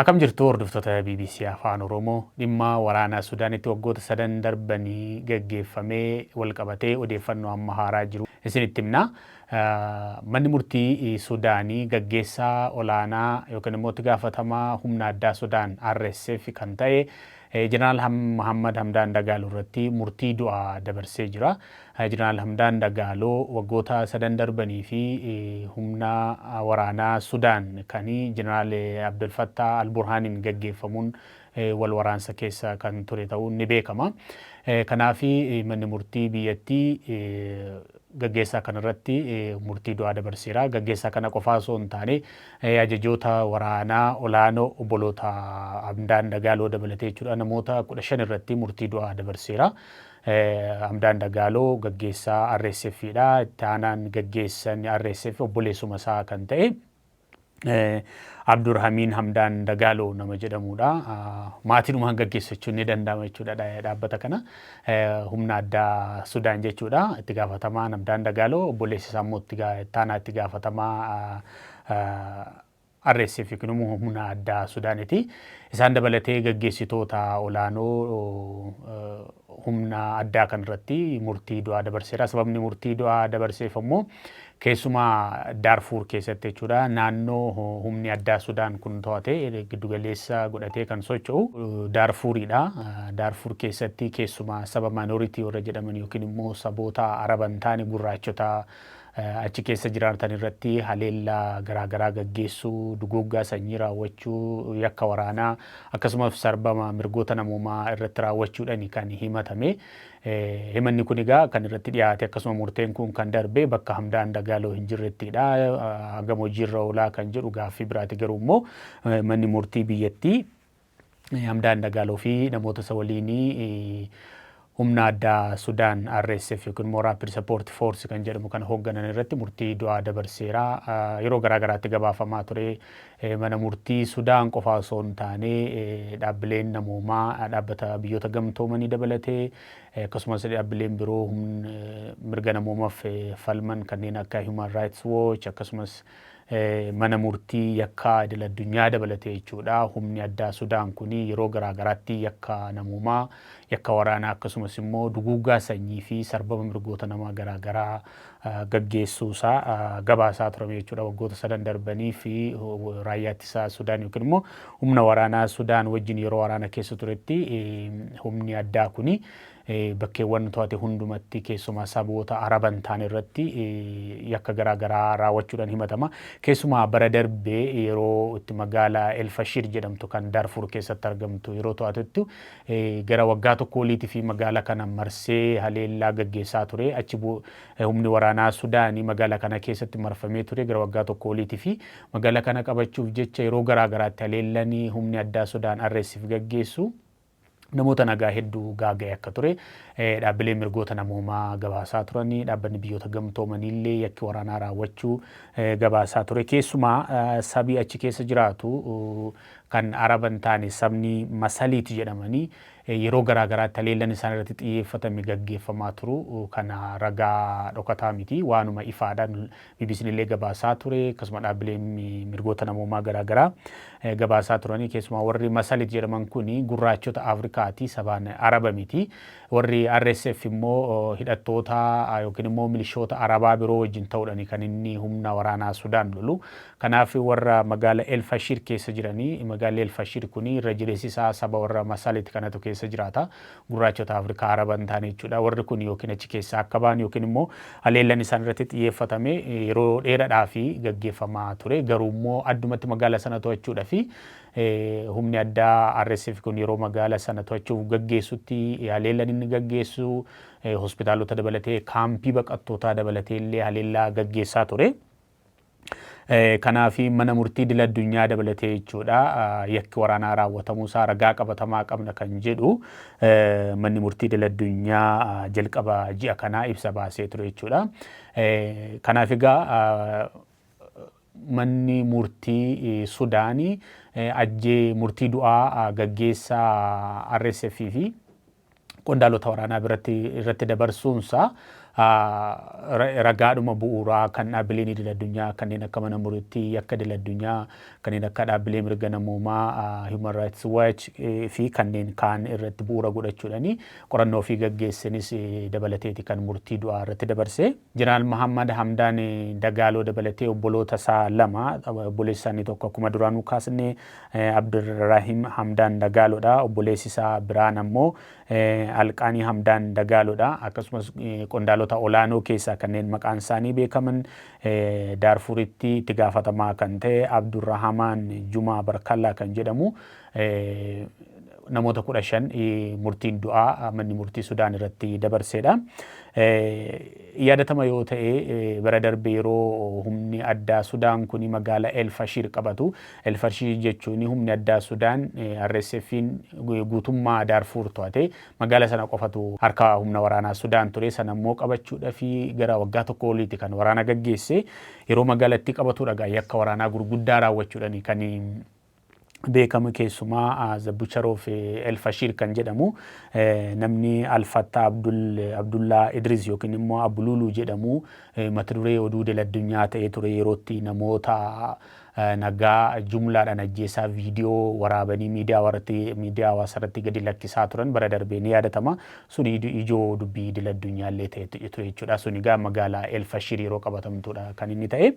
Akkam jirtu hordoftoota BBC Afaan Oromoo dhimma waraanaa Sudaanitti waggoota 3 darbanii gaggeeffamee walqabatee odeeffannoo amma haaraa jiru isinitti himna. Manni murtii Sudaanii gaggeessaa olaanaa yookiin immoo itti gaafatamaa humna addaa Sudaan RSF kan ta'e Jeneraal Mohammad Hamdan Dagalo irratti murtii du'aa dabarsee jira. Jeneraal Hamdan Dagalo waggoota 3 darbanii fi humna waraanaa Sudaan kan Jeneraal Abdel Fattah al-Burhaniin gaggeeffamuun wal waraansa keessa kan ture ta'uun ni beekama. Kanaaf manni murtii biyyattii gaggeessaa kanarratti murtii du'aa dabarseera. Gaggeessaa kana qofaa osoo hin taane ajajoota waraanaa olaanoo obboloota Hamdan Dagalo dabalatee jechuudha namoota 15 irratti murtii du'aa dabarseera. Hamdan Dagalo gaggeessaa RSF'dha. Itti aanaan gaggeessan RSF obboleessuma isaa kan ta'e Abdurrahman Hamdan Dagalo nama jedhamudha. Maatiinumaan gaggeessachuun ni danda'ama jechuudha dhaabbata kana. Humna addaa Sudaan jechuudha. Itti gaafatamaan Hamdan Dagalo obboleessi isaa immoo itti gaafatamaa RSF yookiin immoo humna addaa Sudaaniti. Isaan dabalatee gaggeessitoota olaanoo humna addaa kanarratti murtii du'aa dabarseera. Sababni murtii du'aa dabarseef immoo keessumaa Darfur keessatti jechuudha naannoo humni addaa Sudaan kun to'ate giddugaleessa godhatee kan socho'u Darfuridha. Darfur keessatti keessumaa saba minority warra jedhaman yookiin immoo saboota Araban taane gurraachota achi keessa jiraatan irratti haleellaa garaagaraa gaggeessuu, duguuggaa sanyii raawwachuu, yakka waraanaa akkasumas sarbama mirgoota namoomaa irratti raawwachuudhaan kan himatame. Himanni kun egaa kan irratti dhiyaate akkasuma murteen kun kan darbe bakka Hamdan Dagalo hin jirrettidha. Hagam hojiirra oolaa kan jedhu gaaffii biraati. Garuu immoo manni murtii biyyattii Hamdan Dagalo fi namoota isa waliinii humna addaa Sudaan RSF yookiin immoo Rapid Support Force kan jedhamu kan hoogganan irratti murtii du'aa dabarseera. Yeroo garaagaraatti gabaafamaa ture mana murtii Sudaan qofaa osoo hin taane dhaabbileen namoomaa dhaabbata biyyoota gamtoomanii dabalatee akkasumas dhaabbileen biroo mirga namoomaaf falman kanneen akka Human Rights Watch akkasumas mana murtii yakka idil addunyaa dabalatee jechuudha. Humni addaa Sudaan kun yeroo garaagaraatti yakka namoomaa, yakka waraanaa akkasumas immoo duguuggaa sanyii fi sarbama mirgoota namaa garaagaraa gaggeessuusaa gabaasaa turame jechuudha. Waggoota 3 darbanii fi raayyaa ittisaa Sudaan yookiin immoo humna waraanaa Sudaan wajjin yeroo waraana keessa turetti humni addaa kun bakkeewwan to'ate hundumatti keessumaa saboota Araban ta'an irratti yakka garaagaraa raawwachuudhaan himatama. Keessumaa bara darbee yeroo itti magaalaa El Fashir jedhamtu kan Darfur keessatti argamtu yeroo to'atetti gara waggaa tokko oliitii fi magaalaa kana marsee haleellaa gaggeessaa ture. Achi humni waraanaa Sudaanii magaalaa kana keessatti marfamee ture gara waggaa tokko oliitii fi magaalaa kana qabachuuf jecha yeroo garaagaraatti haleellanii humni addaa Sudaan RSF gaggeessu. Namoota nagaa hedduu gaaga'e akka ture dhaabbilee mirgoota namoomaa gabaasaa turanii dhaabbanni biyyoota gamtoomanillee yakki waraanaa raawwachuu gabaasaa ture. Keessumaa sabii achi keessa jiraatu kan Araban taane sabni Masaliiti jedhamanii yeroo garaagaraatti haleellan isaan irratti xiyyeeffatame gaggeeffamaa turu. Kana ragaa dhokataa miti waanuma ifaadhaan BBC'n illee gabaasaa ture akkasuma dhaabbileen mirgoota namoomaa garaagaraa gabaasaa turanii. Keessumaa warri Masaliit jedhaman kun gurraachota Afrikaati sabaan Araba miti. Warri RSF immoo hidhattoota yookiin immoo milishoota Arabaa biroo wajjin ta'uudhaan kan inni humna waraanaa Sudaan lolu. Kanaaf warra magaalaa El Fashir keessa jiranii magaalaa El Fashir kun irra jireessi isaa saba warra Masaliit kanatu keessa jiraata. Gurraachota Afrikaa Araban ta'an jechuudha. Warri kun yookiin achi keessa akka ba'an yookiin immoo haleellan isaan irratti xiyyeeffatame yeroo dheeraadhaaf gaggeeffamaa ture. Garuu immoo addumatti magaalaa sana to'achuudha fi humni addaa RSF kun yeroo magaalaa sana to'achuuf gaggeessutti haleellan inni gaggeessu hospitaalota dabalatee kaampii baqattootaa dabalatee illee haleellaa gaggeessaa ture. Kanaaf mana murtii idil addunyaa dabalatee jechuudha yakki waraanaa raawwatamuusaa ragaa qabatamaa qabna kan jedhu manni murtii idil addunyaa jalqaba ji'a kanaa ibsa baasee ture jechuudha. Kanaaf egaa manni murtii Sudaanii ajjee murtii du'aa gaggeessaa RSF fi qondaalota waraanaa irratti dabarsuunsaa ragaadhuma bu'uuraa kan dhaabbileen idil-addunyaa kanneen akka mana murtii akka idil-addunyaa kanneen akka dhaabbilee mirga namoomaa Human Rights Watch fi kanneen kaan irratti bu'uura godhachuudhaani qorannoo fi gaggeessanis dabalateeti kan murtii du'aa irratti dabarse. Jeneraal Mahammad Hamdaan Dagaaloo dabalatee obboloota isaa lama obboleessi isaanii tokko akkuma duraanuu kaasne Abdurrahim Hamdaan Dagaaloodha. Obboleessi isaa biraan ammoo Alqaanii Hamdaan Dagaaloodha. Akkasumas qondaalota olaanoo keessaa kanneen maqaan isaanii beekaman Daarfuritti itti gaafatamaa kan ta'e Abdurrahamaan Jumaa Barkallaa kan jedhamu namoota 15 murtiin du'aa manni murtii Sudaan irratti dabarseedha. Yaadatama yoo ta'e bara darbe yeroo humni addaa Sudaan kuni magaalaa El Fashir qabatu. El Fashir jechuun humni addaa Sudaan RSF'n guutummaa Daarfur to'ate magaalaa sana qofatu harka humna waraanaa Sudaan ture. Sana immoo qabachuudhaa fi gara waggaa tokko oliiti kan waraana gaggeesse. Yeroo magaalattii qabatudha yakka waraanaa gurguddaa raawwachuudhaani kan beekama keessumaa The Butcher of El Fashir kan jedhamu namni Alfatta Abdullah Idris yookiin immoo Abululu jedhamu mata duree oduu idil-addunyaa ta'ee ture yerootti namoota nagaa jumlaadhaan ajjeesaa viidiyoo waraabanii miidiyaa hawaasarratti gadi lakkisaa turan bara darbee ni yaadatama. Suni ijoo dubbii idil-addunyaa illee ta'e ture jechuudha. Suni egaa magaalaa El Fashir yeroo qabatamtudha kan inni ta'e.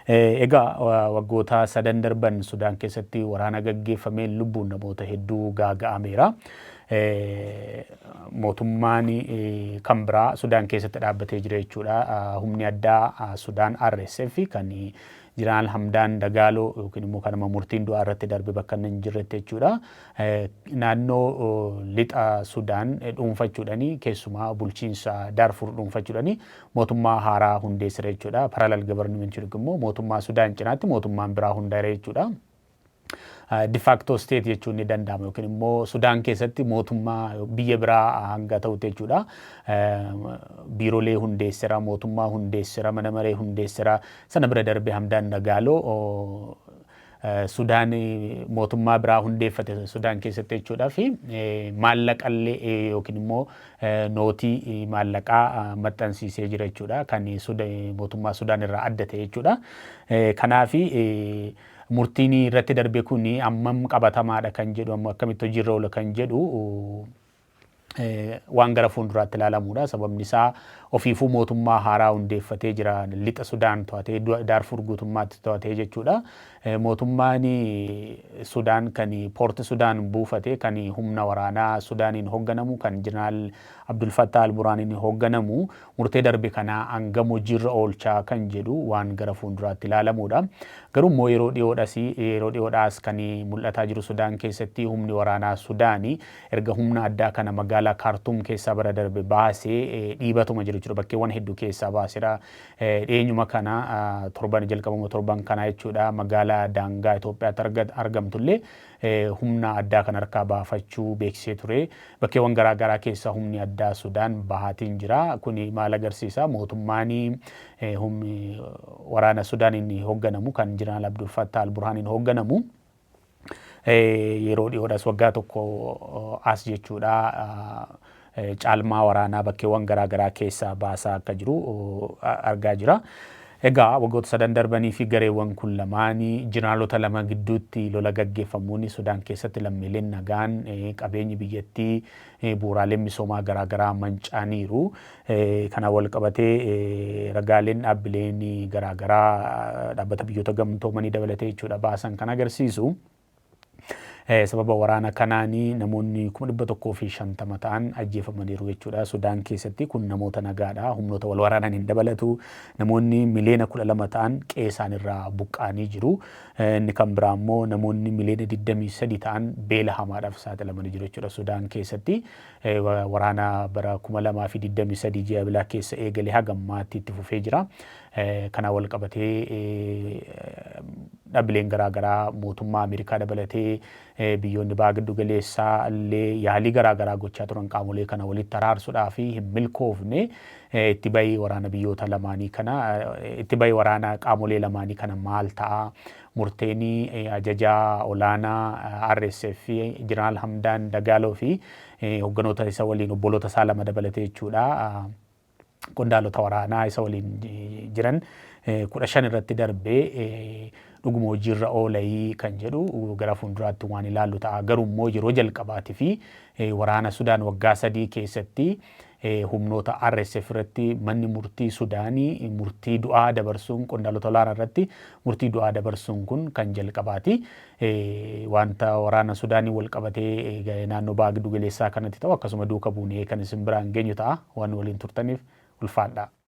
Egaa waggoota sadan darban Sudaan keessatti waraana gaggeeffameen lubbuun namoota hedduu gaaga'ameera. Mootummaan kan biraa Sudaan keessatti dhaabbatee jira jechuudha. Humni addaa Sudaan RSF kan Jeneraal Hamdaan Dagaaloo yookiin immoo kanama murtiin du'aa irratti darbe bakka hin jirretti jechuudha. Naannoo lixa Sudaan dhuunfachuudhaani keessumaa bulchiinsa Daarfur dhuunfachuudhaani mootummaa haaraa hundeessira jechuudha. Parallel government immoo mootummaa Sudaan cinaatti mootummaan biraa hundaa'eera jechuudha. De facto state jechuun ni danda'ama yookiin immoo Sudaan keessatti mootummaa biyya biraa hanga ta'utti jechuudha. Biiroolee hundeessira, mootummaa hundeessira, mana maree hundeessira. Sana bira darbee Hamdaan Dagaaloo Sudaan mootummaa biraa hundeeffate Sudaan keessatti jechuudha fi maallaqallee yookiin immoo nootii maallaqaa maxxansiisee jira jechuudha kan mootummaa Sudaan irraa adda ta'e jechuudha. Kanaafi murtiin irratti darbe kun ammam qabatamaadha kan jedhu ammoo akkamitti hojiirra oola kan jedhu waan gara fuulduraatti ilaalamuudha. Sababni isaa ofiifuu mootummaa haaraa hundeeffatee jira lixa Sudaan to'atee Daarfur guutummaatti to'atee jechuudha. Mootummaan Sudaan kan poorti Sudaan buufate kan humna waraanaa Sudaaniin hoogganamu kan Jeneraal Abdul Fattah al-Burhaaniin hoogganamu murtee darbe kana hangam hojiirra oolchaa kan jedhu waan gara fuulduraatti ilaalamuudha. Garuu immoo yeroo dhiyoodhaas kan mul'ataa jiru Sudaan keessatti humni waraanaa Sudaanii erga humna addaa kana magaalaa Kaartuum keessaa bara darbe baasee dhiibatuma jiru jechuudha. Bakkeewwan hedduu keessaa baaseera. Dhiyeenyuma kana torban kana jechuudha magaalaa daangaa Itoophiyaatti argamtullee humna addaa kan harkaa baafachuu beeksisee ture. Bakkeewwan garaagaraa keessaa humni addaa Sudaan bahaatiin jira. Kuni maal agarsiisa? Mootummaan humni waraana Sudaaniin hoogganamu kan Jeneraal Abdul Fattah al-Burhaaniin hoogganamu yeroo dhiyoodhaas waggaa tokko as jechuudha. Caalmaa waraanaa bakkeewwan garaagaraa keessaa baasaa akka jiru argaa jira. Egaa waggoota sadan darbanii fi gareewwan kun lamaanii jeneraalota lama gidduutti lola gaggeeffamuun Sudaan keessatti lammiileen nagaan qabeenyi biyyattii bu'uuraaleen misoomaa garaagaraa mancaaniiru. Kana wal qabatee ragaaleen dhaabbileen garaagaraa dhaabbata biyyoota gamtoomanii dabalatee jechuudha baasan kan agarsiisu. Sababa waraana kanaanii namoonni 150 ta'an ajjeefamaniiru jechuudha. Sudaan keessatti kun namoota nagaadha. Humnoota wal waraanaan hin dabalatu. Namoonni miliyoona 12 ta'an qe'ee isaaniirraa buqqaanii jiru. Inni kan biraa immoo namoonni miliyoona 23 ta'an beela hamaadhaaf saaxilamanii jiru jechuudha. Sudaan keessatti waraana bara 2023 ji'a bilaa keessa eegalee haga ammaatti itti fufee jira. Kana wal qabatee dhaabbileen garaagaraa mootummaa Ameerikaa dabalatee biyyoonni baha giddu galeessaa illee yaalii garaagaraa gochaa turan qaamolee kana walitti araarsuudhaa fi hin milkoofne itti bahii waraana biyyoota lamaanii kana itti bahii waraana qaamolee lamaanii kana maal ta'a? Murteenii ajajaa olaanaa RSF Jeneraal Hamdaan Dagaaloo fi hoogganoota isa waliin obboloota isaa lama dabalatee jechuudha. qondaalota waraanaa isa waliin jiran 15 irratti darbee dhuguma hojiirra oolaa kan jedhu gara fuulduraatti waan ilaallu ta'a. Garuu immoo yeroo jalqabaatii fi waraana Sudaan waggaa 3 keessatti humnoota RSF irratti manni murtii Sudaanii murtii du'aa dabarsuun qondaalota olaanaa irratti murtii du'aa dabarsuun kun kan jalqabaati. Wanta waraana Sudaanii wal qabatee naannoo baha giddu galeessaa kanatti ta'u akkasuma duuka buunee kan isin biraan geenyu ta'a. Waan waliin turtaniif ulfaadhaa.